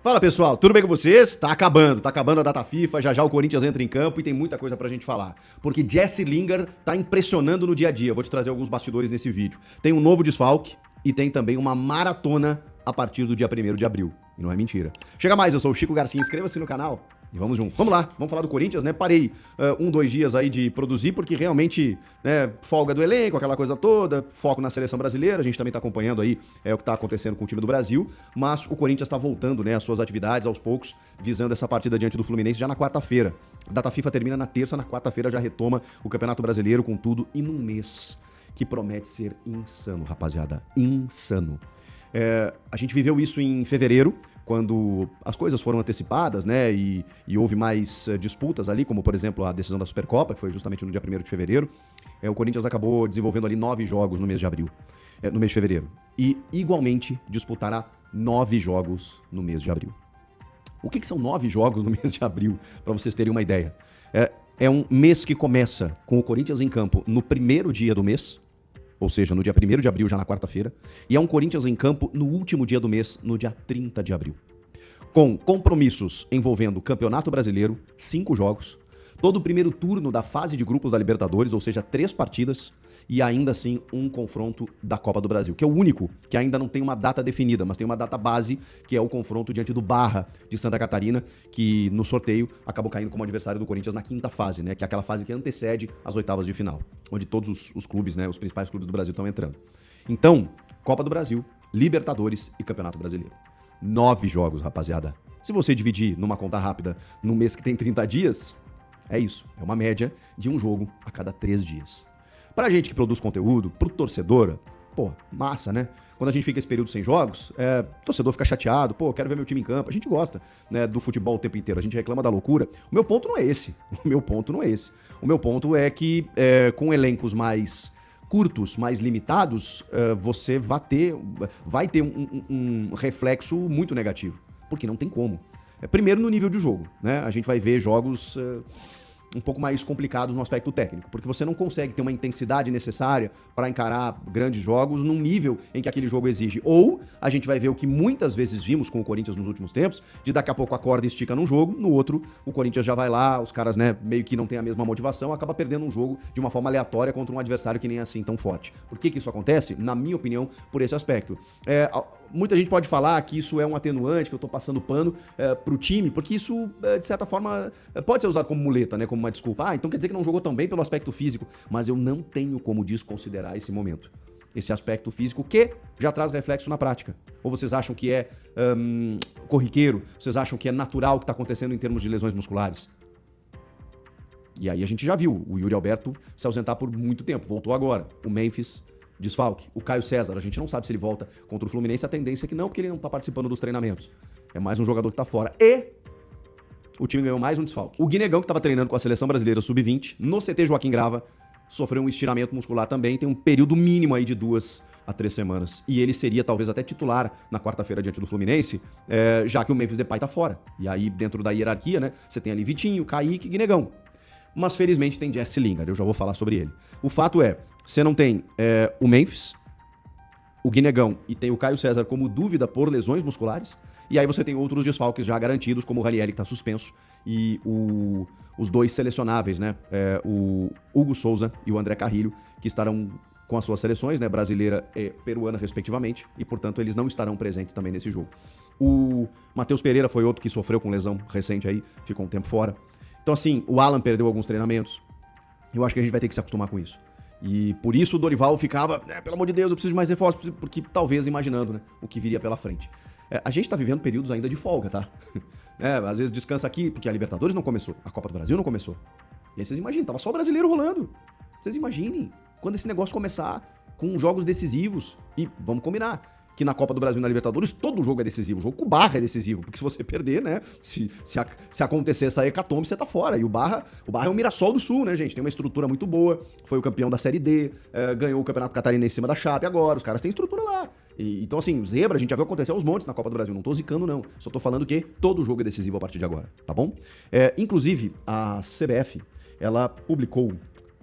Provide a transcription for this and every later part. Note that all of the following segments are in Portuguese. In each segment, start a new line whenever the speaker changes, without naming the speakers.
Fala pessoal, tudo bem com vocês? Tá acabando a data FIFA, já o Corinthians entra em campo e tem muita coisa pra gente falar. Porque Jesse Lingard tá impressionando no dia a dia, vou te trazer alguns bastidores nesse vídeo. Tem um novo desfalque e tem também uma maratona a partir do dia 1º de abril. E não é mentira. Chega mais, eu sou o Chico Garcia, inscreva-se no canal e vamos juntos. Vamos lá, vamos falar do Corinthians, né? Parei 2 dias aí de produzir, porque realmente, né, folga do elenco, aquela coisa toda, foco na seleção brasileira, a gente também tá acompanhando aí o que tá acontecendo com o time do Brasil, mas o Corinthians tá voltando, né, às suas atividades aos poucos, visando essa partida diante do Fluminense já na quarta-feira. A data FIFA termina na terça, na quarta-feira já retoma o Campeonato Brasileiro com tudo e num mês que promete ser insano, rapaziada, insano. A gente viveu isso em fevereiro, quando as coisas foram antecipadas, né, e houve mais disputas ali, como por exemplo a decisão da Supercopa, que foi justamente no dia 1º de fevereiro, o Corinthians acabou desenvolvendo ali 9 jogos no mês de abril, no mês de fevereiro, e igualmente disputará 9 jogos no mês de abril. O que são 9 jogos no mês de abril, para vocês terem uma ideia? É um mês que começa com o Corinthians em campo no primeiro dia do mês, ou seja, no dia 1º de abril, já na quarta-feira, e é um Corinthians em campo no último dia do mês, no dia 30 de abril. Com compromissos envolvendo Campeonato Brasileiro, 5 jogos, todo o primeiro turno da fase de grupos da Libertadores, ou seja, 3 partidas, e ainda assim um confronto da Copa do Brasil, que é o único que ainda não tem uma data definida, mas tem uma data base, que é o confronto diante do Barra de Santa Catarina, que no sorteio acabou caindo como adversário do Corinthians na quinta fase, né, que é aquela fase que antecede as oitavas de final, onde todos os clubes, né, os principais clubes do Brasil estão entrando. Então, Copa do Brasil, Libertadores e Campeonato Brasileiro. 9 jogos, rapaziada. Se você dividir numa conta rápida num mês que tem 30 dias, é isso, é uma média de um jogo a cada 3 dias. Pra gente que produz conteúdo, pro torcedor, pô, massa, né? Quando a gente fica esse período sem jogos, o torcedor fica chateado, pô, quero ver meu time em campo. A gente gosta, né, do futebol o tempo inteiro, a gente reclama da loucura. O meu ponto não é esse. O meu ponto é que com elencos mais curtos, mais limitados, você vai ter um reflexo muito negativo. Porque não tem como. Primeiro no nível de jogo, né? A gente vai ver jogos um pouco mais complicados no aspecto técnico, porque você não consegue ter uma intensidade necessária para encarar grandes jogos num nível em que aquele jogo exige. Ou a gente vai ver o que muitas vezes vimos com o Corinthians nos últimos tempos, de daqui a pouco a corda estica num jogo, no outro o Corinthians já vai lá, os caras, né, meio que não tem a mesma motivação, acaba perdendo um jogo de uma forma aleatória contra um adversário que nem é assim tão forte. Por que isso acontece? Na minha opinião, por esse aspecto. Muita gente pode falar que isso é um atenuante, que eu tô passando pano pro time, porque isso, de certa forma, pode ser usado como muleta, né, como uma desculpa. Então quer dizer que não jogou tão bem pelo aspecto físico, mas eu não tenho como desconsiderar esse momento. Esse aspecto físico que já traz reflexo na prática. Ou vocês acham que é corriqueiro? Vocês acham que é natural o que está acontecendo em termos de lesões musculares? E aí a gente já viu o Yuri Alberto se ausentar por muito tempo, voltou agora. O Memphis, desfalque. O Caio César, a gente não sabe se ele volta contra o Fluminense, a tendência é que não, porque ele não tá participando dos treinamentos. É mais um jogador que tá fora. E o time ganhou mais um desfalque. O Guinegão, que tava treinando com a seleção brasileira sub-20, no CT Joaquim Grava, sofreu um estiramento muscular também, tem um período mínimo aí de 2 a 3 semanas. E ele seria talvez até titular na quarta-feira diante do Fluminense, já que o Memphis Depay tá fora. E aí, dentro da hierarquia, né, você tem ali Vitinho, Kaique e Guinegão. Mas felizmente tem Jesse Lingard, eu já vou falar sobre ele. O fato é, você não tem o Memphis, o Guinegão e tem o Caio César como dúvida por lesões musculares, e aí você tem outros desfalques já garantidos, como o Ranieri, que tá suspenso, e os 2 selecionáveis, né? O Hugo Souza e o André Carrilho, que estarão com as suas seleções, né, brasileira e peruana, respectivamente, e, portanto, eles não estarão presentes também nesse jogo. O Matheus Pereira foi outro que sofreu com lesão recente aí, ficou um tempo fora. Então, assim, o Alan perdeu alguns treinamentos. Eu acho que a gente vai ter que se acostumar com isso. E por isso o Dorival ficava, pelo amor de Deus, eu preciso de mais reforços, porque talvez imaginando, né, o que viria pela frente. A gente tá vivendo períodos ainda de folga, tá? Às vezes descansa aqui, porque a Libertadores não começou, a Copa do Brasil não começou. E aí vocês imaginem, tava só o brasileiro rolando. Vocês imaginem quando esse negócio começar com jogos decisivos. E vamos combinar que na Copa do Brasil e na Libertadores todo jogo é decisivo. O jogo com o Barra é decisivo, porque se você perder, né, se acontecer essa hecatombe, você tá fora. E o Barra é o Mirassol do Sul, né, gente? Tem uma estrutura muito boa, foi o campeão da Série D, ganhou o Campeonato Catarinense em cima da Chape agora, os caras têm estrutura lá. Então, assim, zebra, a gente já viu acontecer aos montes na Copa do Brasil. Não tô zicando, não. Só tô falando que todo jogo é decisivo a partir de agora, tá bom? Inclusive, a CBF, ela publicou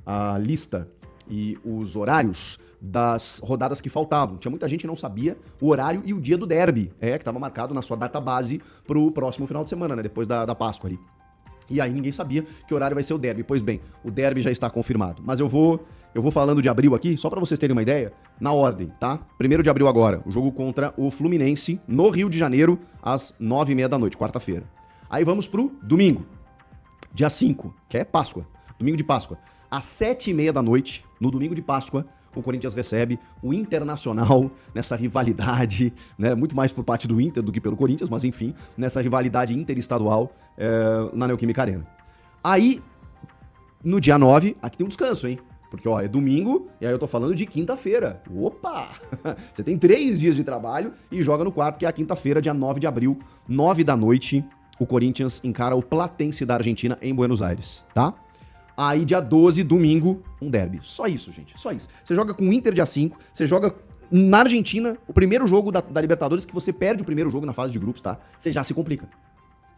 a lista e os horários das rodadas que faltavam. Tinha muita gente que não sabia o horário e o dia do derby, que estava marcado na sua database pro próximo final de semana, né? Depois da Páscoa ali. E aí ninguém sabia que horário vai ser o derby. Pois bem, o derby já está confirmado. Mas eu vou falando de abril aqui, só para vocês terem uma ideia, na ordem, tá? 1º de abril agora, o jogo contra o Fluminense, no Rio de Janeiro, às 9h30 da noite, quarta-feira. Aí vamos pro domingo, dia 5, que é Páscoa, domingo de Páscoa. Às 7h30 da noite, no domingo de Páscoa, o Corinthians recebe o Internacional nessa rivalidade, né, muito mais por parte do Inter do que pelo Corinthians, mas enfim, nessa rivalidade interestadual na Neoquímica Arena. Aí, no dia 9, aqui tem um descanso, hein? Porque, ó, é domingo e aí eu tô falando de quinta-feira. Opa! Você tem 3 dias de trabalho e joga no quarto, que é a quinta-feira, dia 9 de abril, 9 da noite, o Corinthians encara o Platense da Argentina em Buenos Aires, tá? Aí, dia 12, domingo, um derby. Só isso, gente, só isso. Você joga com o Inter dia 5, você joga na Argentina, o primeiro jogo da Libertadores, que você perde o primeiro jogo na fase de grupos, tá? Você já se complica.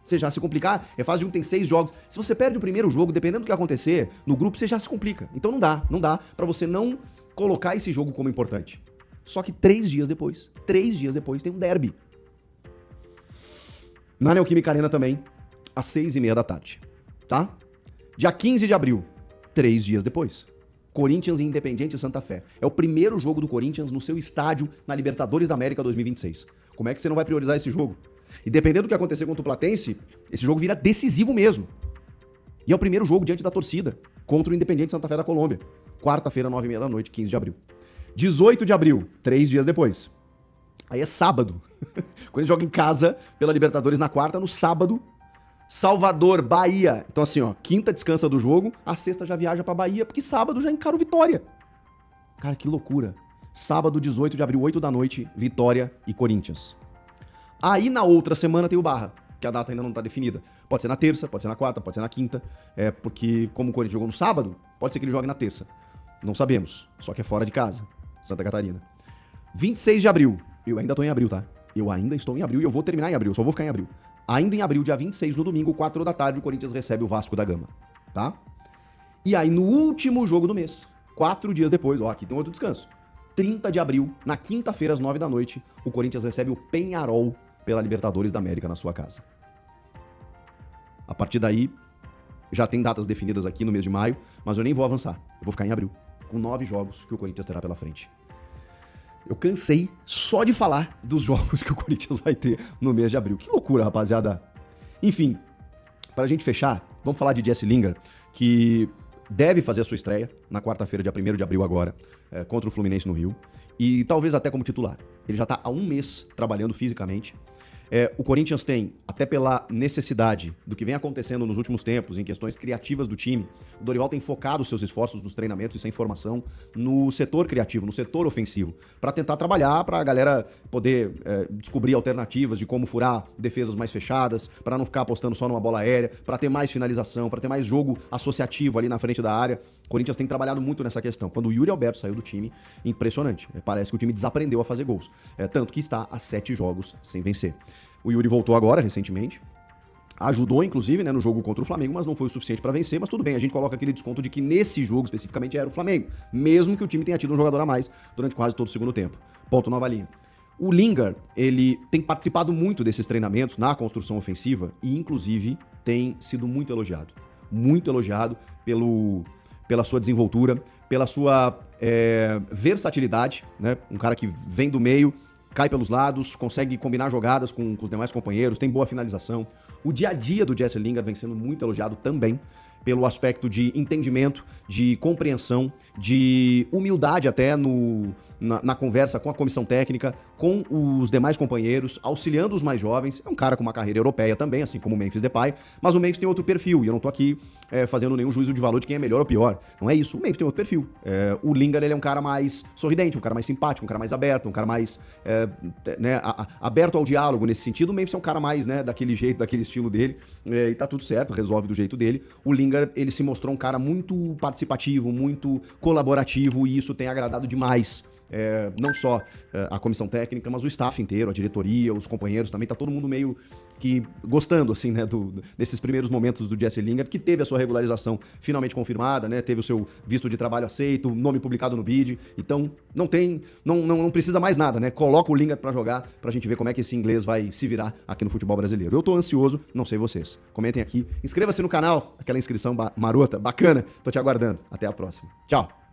Você já se complicar, fase de 1 tem 6 jogos. Se você perde o primeiro jogo, dependendo do que acontecer no grupo, você já se complica. Então não dá pra você não colocar esse jogo como importante. Só que 3 dias depois tem um derby. Na Neoquímica Arena também, às 6h30 da tarde, tá? Dia 15 de abril, 3 dias depois, Corinthians e Independiente Santa Fé. É o primeiro jogo do Corinthians no seu estádio na Libertadores da América 2026. Como é que você não vai priorizar esse jogo? E dependendo do que acontecer contra o Platense, esse jogo vira decisivo mesmo. E é o primeiro jogo diante da torcida, contra o Independiente Santa Fé da Colômbia. Quarta-feira, 9h30 da noite, 15 de abril. 18 de abril, 3 dias depois. Aí é sábado. Quando ele joga em casa pela Libertadores na quarta, no sábado, Salvador, Bahia. Então assim, ó, quinta descansa do jogo, a sexta já viaja pra Bahia, porque sábado já encara o Vitória. Cara, que loucura. Sábado, 18 de abril, 8 da noite, Vitória e Corinthians. Aí na outra semana tem o Barra, que a data ainda não tá definida. Pode ser na terça, pode ser na quarta, pode ser na quinta. Porque como o Corinthians jogou no sábado, pode ser que ele jogue na terça. Não sabemos, só que é fora de casa, Santa Catarina. 26 de abril, eu ainda tô em abril, tá? Eu ainda estou em abril e eu vou terminar em abril, só vou ficar em abril. Ainda em abril, dia 26, no domingo, 4 da tarde, o Corinthians recebe o Vasco da Gama, tá? E aí, no último jogo do mês, 4 dias depois, ó, aqui tem outro descanso. 30 de abril, na quinta-feira, às 9 da noite, o Corinthians recebe o Peñarol pela Libertadores da América na sua casa. A partir daí, já tem datas definidas aqui no mês de maio, mas eu nem vou avançar. Eu vou ficar em abril, com 9 jogos que o Corinthians terá pela frente. Eu cansei só de falar dos jogos que o Corinthians vai ter no mês de abril. Que loucura, rapaziada. Enfim, pra gente fechar, vamos falar de Jesse Lingard, que deve fazer a sua estreia na quarta-feira, dia 1º de abril agora, contra o Fluminense no Rio. E talvez até como titular. Ele já tá há um mês trabalhando fisicamente. O Corinthians tem, até pela necessidade do que vem acontecendo nos últimos tempos, em questões criativas do time, o Dorival tem focado os seus esforços nos treinamentos, isso é informação, no setor criativo, no setor ofensivo, para tentar trabalhar, para a galera poder descobrir alternativas de como furar defesas mais fechadas, para não ficar apostando só numa bola aérea, para ter mais finalização, para ter mais jogo associativo ali na frente da área. O Corinthians tem trabalhado muito nessa questão. Quando o Yuri Alberto saiu do time, impressionante. Parece que o time desaprendeu a fazer gols. Tanto que está a 7 jogos sem vencer. O Yuri voltou agora, recentemente. Ajudou, inclusive, né, no jogo contra o Flamengo, mas não foi o suficiente para vencer. Mas tudo bem, a gente coloca aquele desconto de que nesse jogo especificamente era o Flamengo. Mesmo que o time tenha tido um jogador a mais durante quase todo o segundo tempo. Ponto, nova linha. O Lingard, ele tem participado muito desses treinamentos na construção ofensiva e, inclusive, tem sido muito elogiado. Muito elogiado pela sua desenvoltura, pela sua versatilidade, né? Um cara que vem do meio, cai pelos lados, consegue combinar jogadas com os demais companheiros, tem boa finalização. O dia a dia do Jesse Lingard vem sendo muito elogiado também pelo aspecto de entendimento, de compreensão, de humildade até na conversa com a comissão técnica, com os demais companheiros, auxiliando os mais jovens. É um cara com uma carreira europeia também, assim como o Memphis Depay, mas o Memphis tem outro perfil, e eu não tô aqui fazendo nenhum juízo de valor de quem é melhor ou pior. Não é isso, o Memphis tem outro perfil. O Lingard, ele é um cara mais sorridente, um cara mais simpático, um cara mais aberto, um cara mais aberto ao diálogo nesse sentido. O Memphis é um cara mais, né, daquele jeito, daquele estilo dele, e tá tudo certo, resolve do jeito dele. O Lingard, ele se mostrou um cara muito participativo, muito colaborativo, e isso tem agradado demais não só a comissão técnica, mas o staff inteiro, a diretoria, os companheiros também, tá todo mundo meio que gostando, assim, né, desses primeiros momentos do Jesse Lingard, que teve a sua regularização finalmente confirmada, né, teve o seu visto de trabalho aceito, nome publicado no BID, então não precisa mais nada, né, coloca o Lingard pra jogar, pra gente ver como é que esse inglês vai se virar aqui no futebol brasileiro. Eu tô ansioso, não sei vocês. Comentem aqui, inscreva-se no canal, aquela inscrição marota, bacana, tô te aguardando. Até a próxima. Tchau!